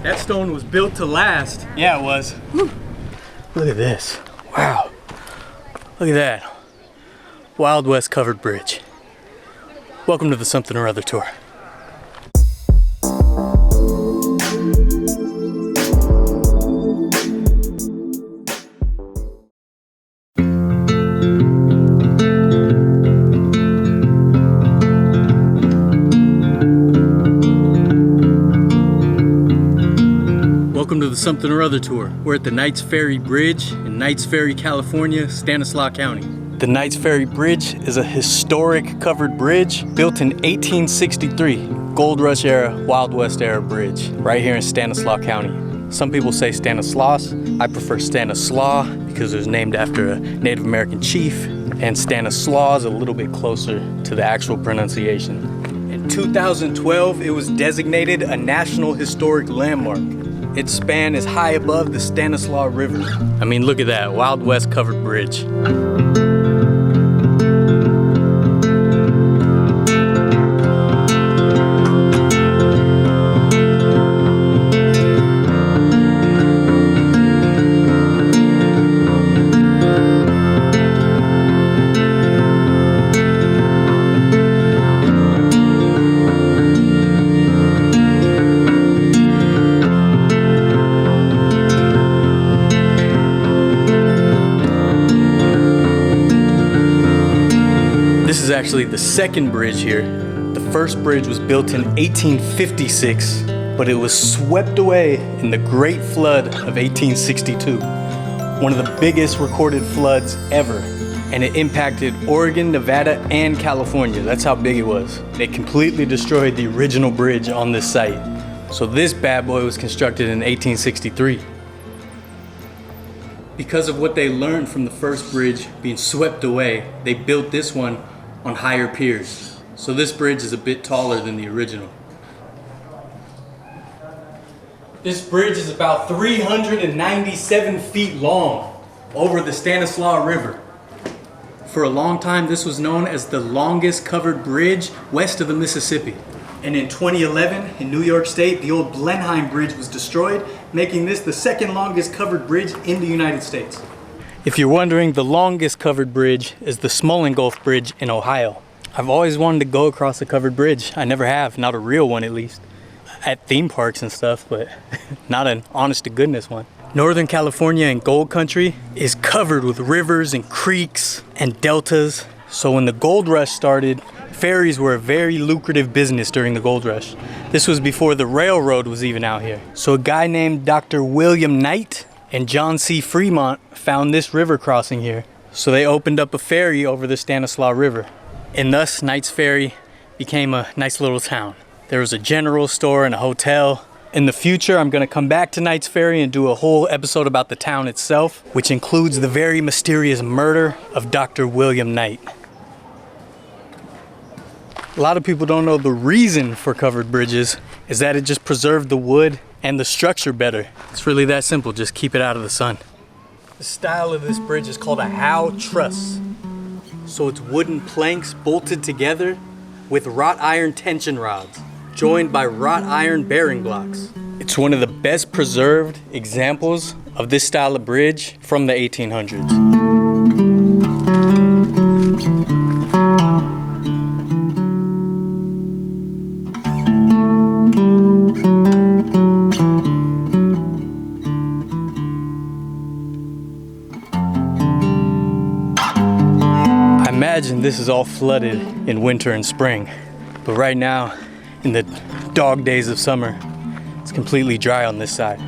That stone was built to last. Yeah, it was. Woo. Look at this. Wow. Look at that. Wild West covered bridge. Welcome to the Something or Other tour. Welcome to the Something or Other tour. We're at the Knights Ferry Bridge in Knights Ferry, California, Stanislaus County. The Knights Ferry Bridge is a historic covered bridge built in 1863. Gold Rush era, Wild West era bridge, right here in Stanislaus County. Some people say Stanislaus. I prefer Stanislaus because it was named after a Native American chief, and Stanislaus is a little bit closer to the actual pronunciation. In 2012, it was designated a National Historic Landmark. Its span is high above the Stanislaus River. I mean, look at that, Wild West covered bridge. This is actually the second bridge here. The first bridge was built in 1856, but it was swept away in the Great Flood of 1862. One of the biggest recorded floods ever. And it impacted Oregon, Nevada, and California. That's how big it was. They completely destroyed the original bridge on this site. So this bad boy was constructed in 1863. Because of what they learned from the first bridge being swept away, they built this one on higher piers. So this bridge is a bit taller than the original. This bridge is about 397 feet long over the Stanislaus River. For a long time, this was known as the longest covered bridge west of the Mississippi. And in 2011, in New York State, the old Blenheim Bridge was destroyed, making this the second longest covered bridge in the United States. If you're wondering, the longest covered bridge is the Smollen Gulf Bridge in Ohio. I've always wanted to go across a covered bridge. I never have, not a real one at least. At theme parks and stuff, but not an honest to goodness one. Northern California and Gold Country is covered with rivers and creeks and deltas. So when the gold rush started, ferries were a very lucrative business during the gold rush. This was before the railroad was even out here. So a guy named Dr. William Knight and John C. Fremont found this river crossing here. So they opened up a ferry over the Stanislaus River. And thus Knights Ferry became a nice little town. There was a general store and a hotel. In the future, I'm gonna come back to Knights Ferry and do a whole episode about the town itself, which includes the very mysterious murder of Dr. William Knight. A lot of people don't know the reason for covered bridges is that it just preserved the wood and the structure better. It's really that simple, just keep it out of the sun. The style of this bridge is called a howe truss. So it's wooden planks bolted together with wrought iron tension rods, joined by wrought iron bearing blocks. It's one of the best preserved examples of this style of bridge from the 1800s. I imagine this is all flooded in winter and spring, but right now, in the dog days of summer, it's completely dry on this side.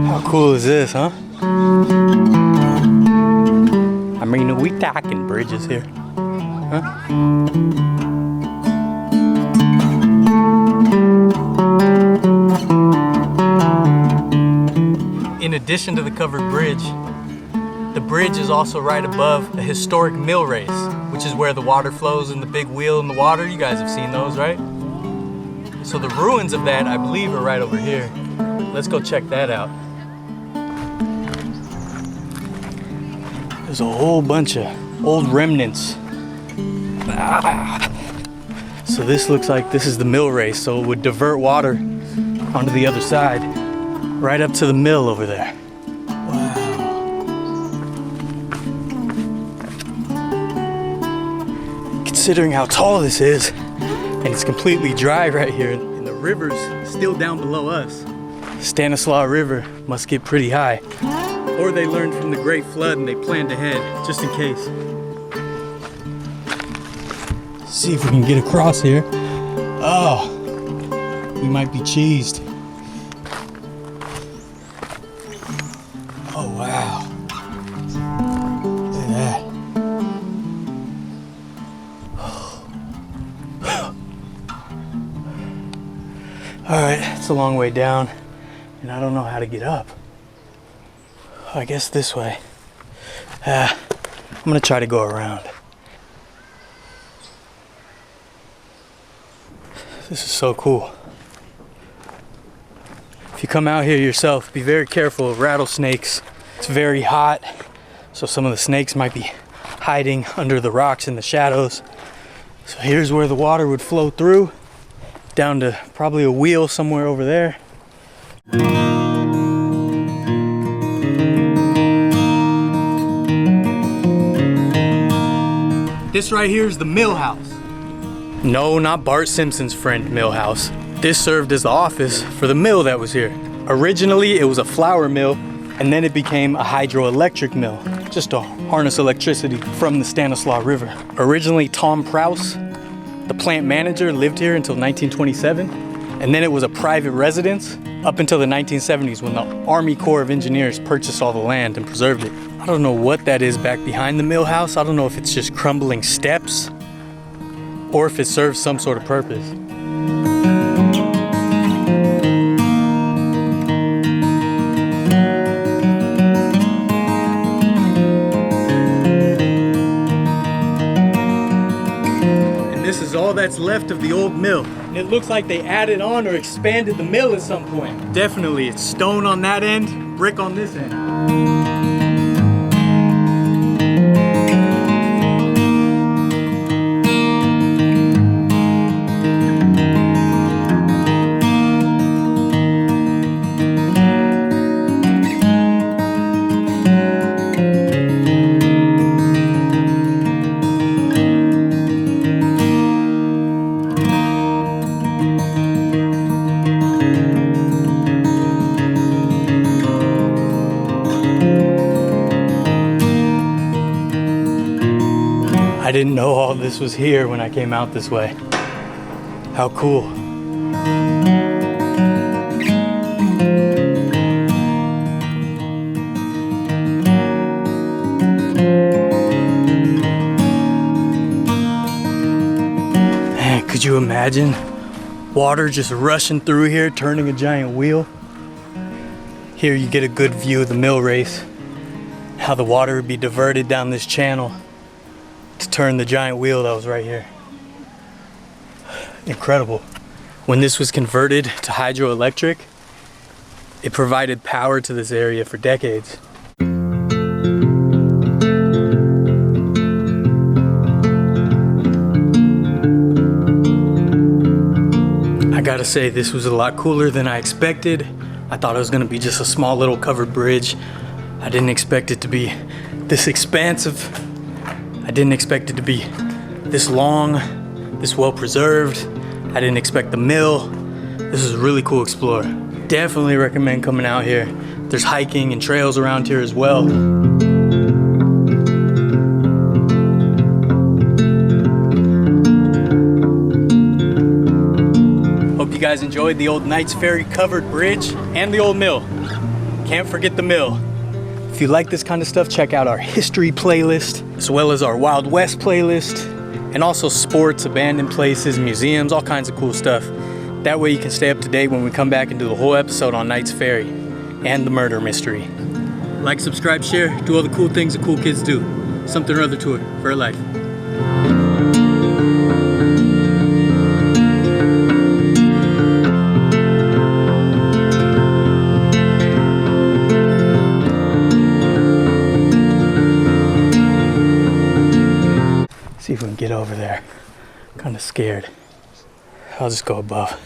How cool is this, huh? I mean, we talking bridges here, huh? In addition to the covered bridge, the bridge is also right above a historic mill race, which is where the water flows in the big wheel in the water. You guys have seen those, right? So the ruins of that, I believe, are right over here. Let's go check that out. There's a whole bunch of old remnants So this looks like this is the mill race, so it would divert water onto the other side, right up to the mill over there. Wow. Considering how tall this is, and it's completely dry right here, and the river's still down below us. Stanislaus River must get pretty high. Or they learned from the Great Flood and they planned ahead, just in case. See if we can get across here. Oh, we might be cheesed. Oh, wow. Look at that. All right, it's a long way down, and I don't know how to get up. I guess this way. I'm gonna try to go around. This is so cool. If you come out here yourself, be very careful of rattlesnakes. It's very hot, so some of the snakes might be hiding under the rocks in the shadows. So here's where the water would flow through, down to probably a wheel somewhere over there. This right here is the mill house. No, not Bart Simpson's friend mill house. This served as the office for the mill that was here. Originally, it was a flour mill, and then it became a hydroelectric mill, just to harness electricity from the Stanislaus River. Originally, Tom Prouse, the plant manager, lived here until 1927, and then it was a private residence up until the 1970s when the Army Corps of Engineers purchased all the land and preserved it. I don't know what that is back behind the mill house. I don't know if it's just crumbling steps or if it serves some sort of purpose. And this is all that's left of the old mill. And it looks like they added on or expanded the mill at some point. Definitely, it's stone on that end, brick on this end. I didn't know all this was here when I came out this way. How cool. Man, could you imagine water just rushing through here, turning a giant wheel? Here you get a good view of the mill race, how the water would be diverted down this channel to turn the giant wheel that was right here. Incredible. When this was converted to hydroelectric, it provided power to this area for decades. I gotta say, this was a lot cooler than I expected. I thought it was gonna be just a small little covered bridge. I didn't expect it to be this expansive. I didn't expect it to be this long, this well preserved. I didn't expect the mill. This is a really cool explorer. Definitely recommend coming out here. There's hiking and trails around here as well. Hope you guys enjoyed the old Knights Ferry covered bridge and the old mill. Can't forget the mill. If you like this kind of stuff, check out our history playlist, as well as our Wild West playlist, and also sports, abandoned places, museums, all kinds of cool stuff. That way you can stay up to date when we come back and do the whole episode on Knights Ferry and the murder mystery. Like, subscribe, share, do all the cool things the cool kids do. Something or other to it. Vertlife. See if we even get over there. Kind of scared. I'll just go above.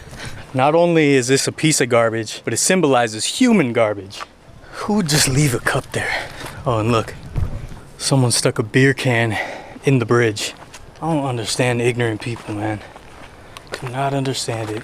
Not only is this a piece of garbage, but it symbolizes human garbage. Who would just leave a cup there? Oh, and look, someone stuck a beer can in the bridge. I don't understand ignorant people, man. Do not understand it.